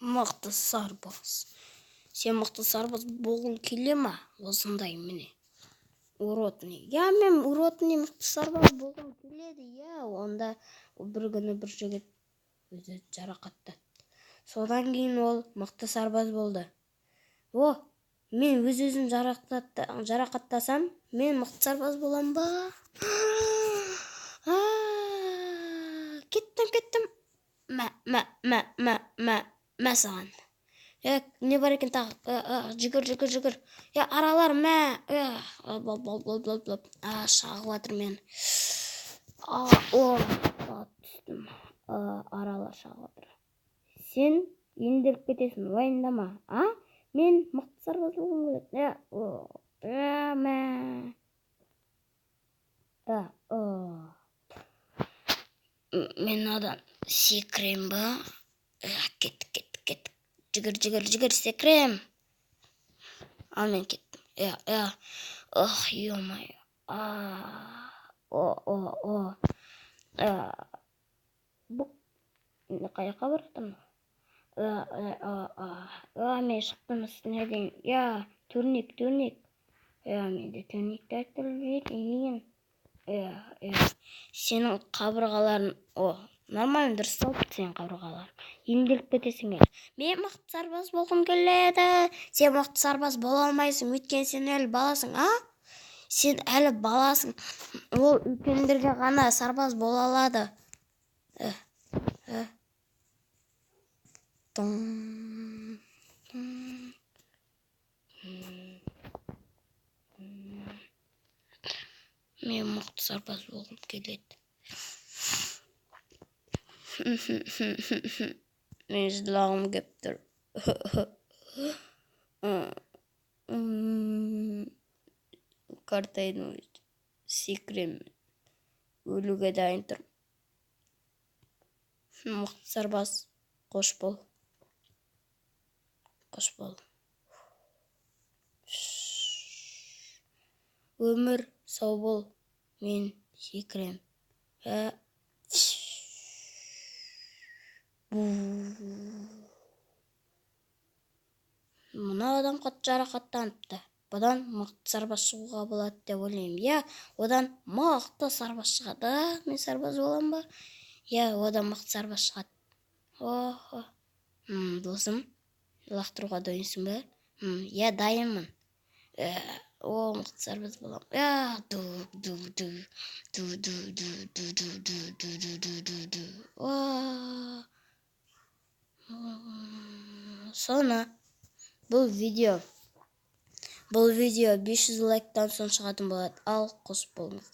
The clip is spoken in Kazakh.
Мықты сарбаз. Сен мықты сарбаз болғың келе ма? Осындай міне. Уродный. Я мен уродный мықты сарбаз болғым келеді. Я онда бір күні бір жігіт өзі жарақаттады. Содан кейін ол мықты сарбаз болды. Мен өз-өзім жарақаттасам, мен мықты сарбаз болам ба? Кеттім. Мә саған. Не бар екен тағы? Жүгір. Аралар, шағып жатыр мен. Түстім. Аралар шағып жатыр. Сен емделіп кетесің, уайымдама. Мен мықты сарбаз болғым келеді. Мен одан секірем ба? Кет. Жүгір, секірем. Мен кеттім. Ё-моё. Қаяққа бара жатырмын? Мен шықтым үстіне дейін. Турник. Менде турникті әттірілген. Сенің қабырғаларын, нормально дұрысталып сенің қабырғаларын. Емделіп кетесің бе? Мен мықты сарбаз болғым келеді. Сен мықты сарбаз бола алмайсың, өйткені сен әлі баласың, Сен әлі баласың. Ол үлкендерге ғана сарбаз бола алады. Мен мықты сарбаз болғым келеді. Мен жылағым кеп тұр. Қартайдым, секіремін. Өлуге дайын тұрмын. Мықты сарбаз, қош бол. Өмір сау бол. Мен секірем. Мына адам қатты жарақаттаныпты. Бұдан мықты сарбаз шығуға болады деп ойлаймын. Одан мықты сарбаз шығады. Мен сарбаз болам ба? Одан мықты сарбаз шығады. Досым, лақтыруға дайынсың ба? Дайынмын. Мықты сарбаз болам. Соны бұл видео 500 лайктан соң шығатын болады. Ал қос болыңыздар.